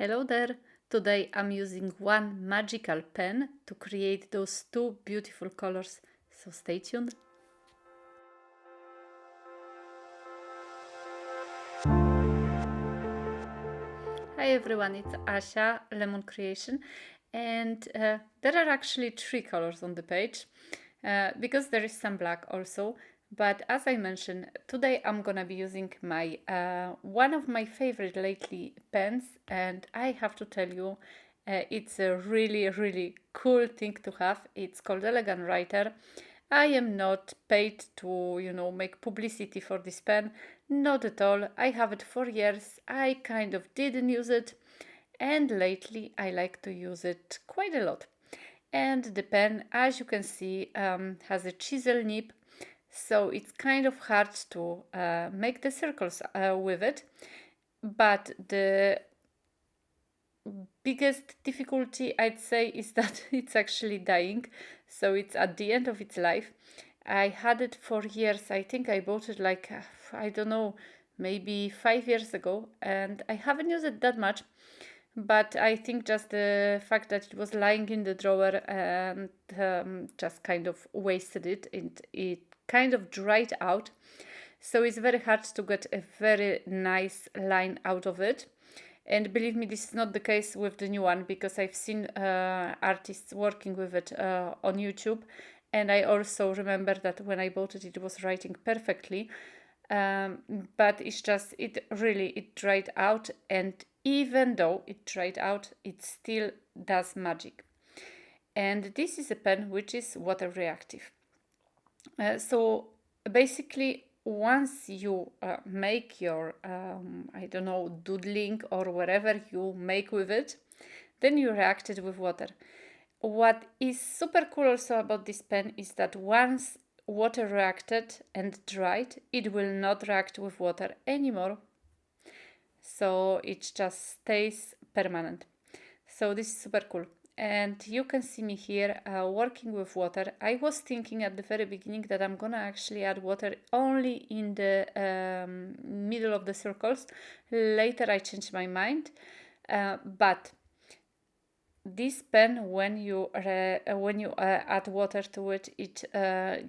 Hello there! Today I'm using one magical pen to create those two beautiful colors, so stay tuned. Hi everyone, it's Asia, Lemon Creation, and there are actually three colors on the page because there is some black also. But as I mentioned, today I'm gonna be using my one of my favorite lately pens, and I have to tell you, it's a really cool thing to have. It's called Elegant Writer. I am not paid to, make publicity for this pen. Not at all. I have it for years. I kind of didn't use it, and lately I like to use it quite a lot. And the pen, as you can see, has a chisel nib, so it's kind of hard to make the circles with it. But the biggest difficulty, I'd say, is that it's actually dying, so it's at the end of its life. I had it for years. I think I bought it like, I don't know, maybe 5 years ago, and I haven't used it that much. But I think just the fact that it was lying in the drawer and just kind of wasted it, and it kind of dried out. So it's very hard to get a very nice line out of it. And believe me, this is not the case with the new one, because I've seen artists working with it on YouTube. And I also remember that when I bought it, it was writing perfectly. But it's just, it dried out. And even though it dried out, it still does magic. And this is a pen which is water reactive. So basically, once you make your, I don't know, doodling or whatever you make with it, then you react it with water. What is super cool also about this pen is that once water reacted and dried, it will not react with water anymore. So it just stays permanent. So this is super cool. And you can see me here working with water. I was thinking at the very beginning that I'm gonna actually add water only in the middle of the circles. Later I changed my mind, but this pen, when you add water to it, it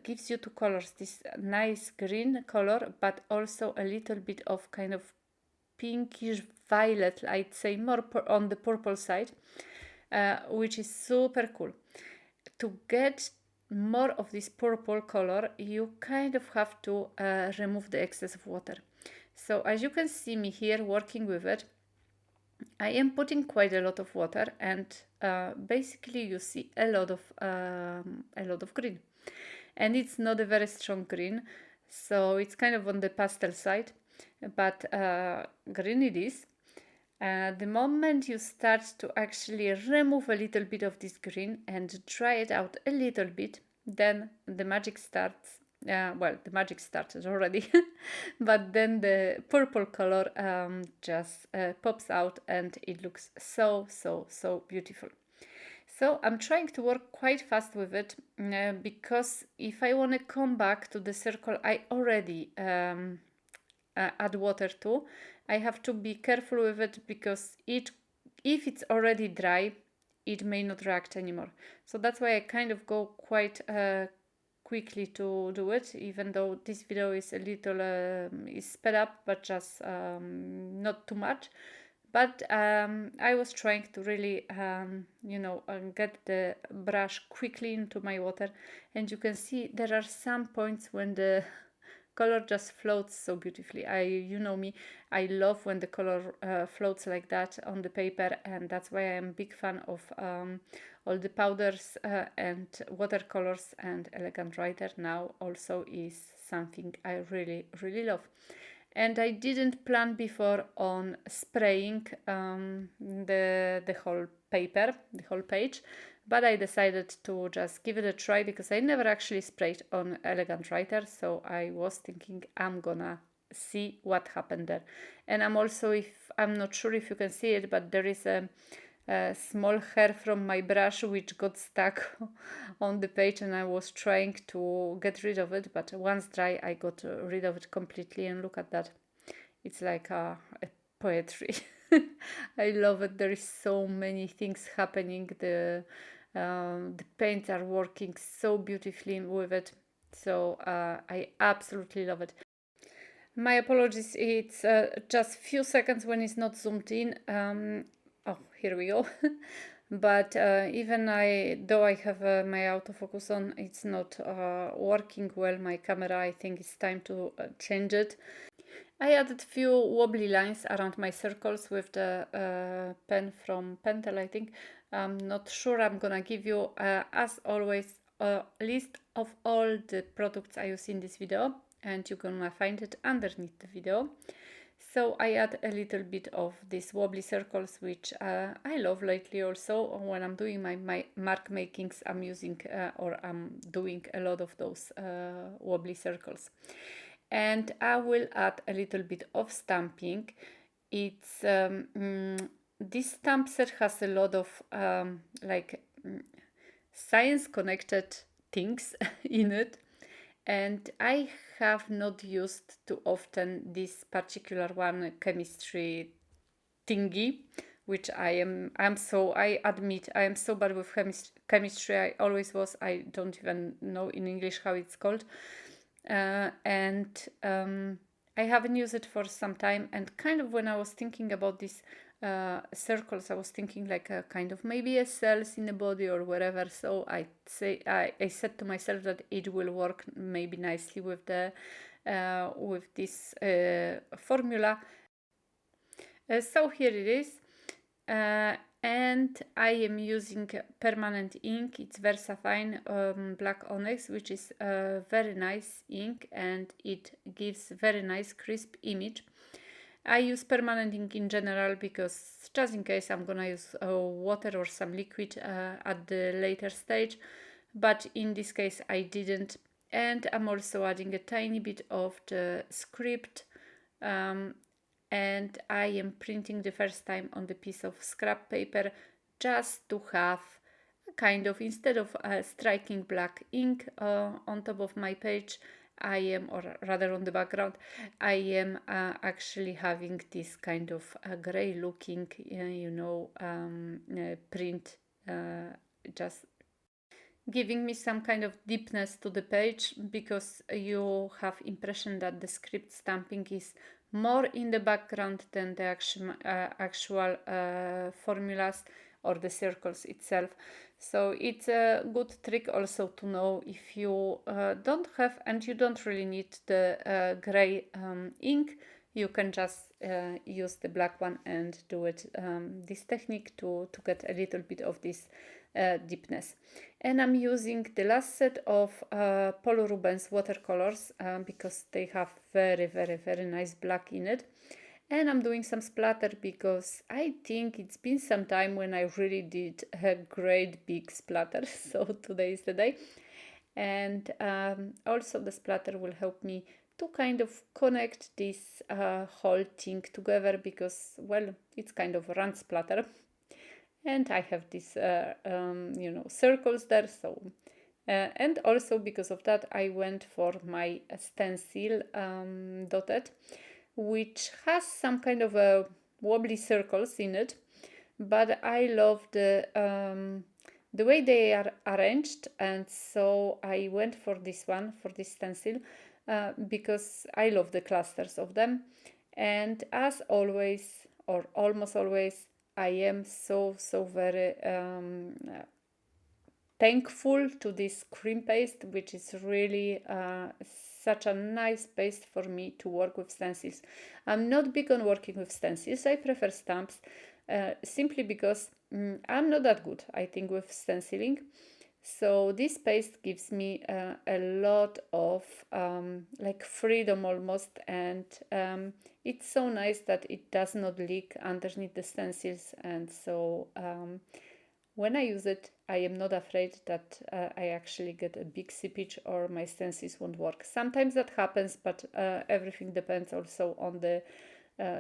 gives you two colors. This nice green color, but also a little bit of kind of pinkish violet, I'd say more on the purple side. Which is super cool. To get more of this purple color, you kind of have to remove the excess of water. So as you can see me here working with it, I am putting quite a lot of water, and basically you see a lot of green, and it's not a very strong green, so it's kind of on the pastel side, but green it is. The moment you start to actually remove a little bit of this green and dry it out a little bit, then the magic starts. Well, the magic started already, but then the purple color just pops out, and it looks so beautiful. So I'm trying to work quite fast with it because if I want to come back to the circle I already add water to, I have to be careful with it, because if it's already dry, it may not react anymore. So that's why I kind of go quite quickly to do it, even though this video is a little is sped up, but just not too much. But I was trying to really get the brush quickly into my water, and you can see there are some points when the color just floats so beautifully. You know me, I love when the color floats like that on the paper, and that's why I'm a big fan of all the powders and watercolors, and Elegant Writer now also is something I really love. And I didn't plan before on spraying the whole paper, the whole page, but I decided to just give it a try, because I never actually sprayed on Elegant Writer, so I was thinking I'm gonna see what happened there. And I'm also, I'm not sure if you can see it, but there is a small hair from my brush which got stuck on the page, and I was trying to get rid of it, but once dry I got rid of it completely, and look at that. It's like a poetry. I love it. There is so many things happening. The paints are working so beautifully with it. So I absolutely love it. My apologies. It's just few seconds when it's not zoomed in. Oh, here we go. But even though I have my autofocus on, it's not working well. My camera, I think it's time to change it. I added few wobbly lines around my circles with the pen from Pentel, I think. I'm not sure. I'm gonna give you, as always, a list of all the products I use in this video, and you're gonna find it underneath the video. So I add a little bit of these wobbly circles, which I love lately also. When I'm doing my mark makings, I'm using or I'm doing a lot of those wobbly circles. And I will add a little bit of stamping. It's this stamp set has a lot of science connected things in it, and I have not used too often this particular one, chemistry thingy, which I admit I am so bad with chemistry. I always was. I don't even know in English how it's called. And I haven't used it for some time, and kind of when I was thinking about these circles, I was thinking like a kind of maybe a cells in the body or whatever. So I said to myself that it will work maybe nicely with the with this formula. So here it is. And I am using permanent ink. It's VersaFine Black Onyx, which is a very nice ink, and it gives very nice crisp image. I use permanent ink in general because just in case I'm gonna use water or some liquid at the later stage, but in this case I didn't. And I'm also adding a tiny bit of the script, and I am printing the first time on the piece of scrap paper just to have a kind of, instead of striking black ink on top of my page, I am, or rather on the background, I am actually having this kind of gray looking, print, just giving me some kind of deepness to the page, because you have impression that the script stamping is more in the background than the actual formulas or the circles itself. So it's a good trick also to know if you don't have, and you don't really need the gray ink, you can just use the black one and do it this technique to get a little bit of this deepness. And I'm using the last set of Paul Rubens watercolors because they have very, very, very nice black in it. And I'm doing some splatter because I think it's been some time when I really did a great big splatter. So today is the day. And also the splatter will help me to kind of connect this whole thing together, because, well, it's kind of a round splatter. And I have these, circles there. So, and also because of that, I went for my stencil dotted, which has some kind of wobbly circles in it. But I love the way they are arranged, and so I went for this one, for this stencil, because I love the clusters of them. And as always, or almost always, I am so very thankful to this cream paste, which is really such a nice paste for me to work with stencils. I'm not big on working with stencils. I prefer stamps simply because I'm not that good, I think, with stenciling. So this paste gives me a lot of freedom almost, and it's so nice that it does not leak underneath the stencils. And so when I use it, I am not afraid that I actually get a big seepage or my stencils won't work. Sometimes that happens, but everything depends also on the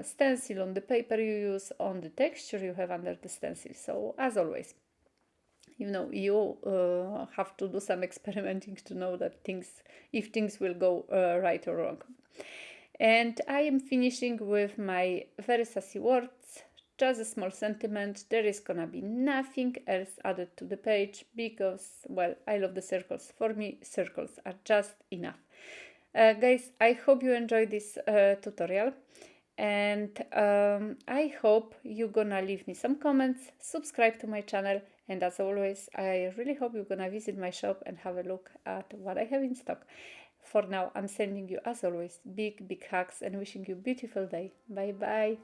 stencil, on the paper you use, on the texture you have under the stencil. So as always, you have to do some experimenting to know that if things will go right or wrong. And I am finishing with my very sassy words just a small sentiment. There is gonna be nothing else added to the page because, well, I love the circles. For me, circles are just enough. Guys, I hope you enjoyed this tutorial, and I hope you're gonna leave me some comments, subscribe to my channel, and as always, I really hope you're gonna visit my shop and have a look at what I have in stock. For now, I'm sending you, as always, big hugs and wishing you a beautiful day. Bye bye.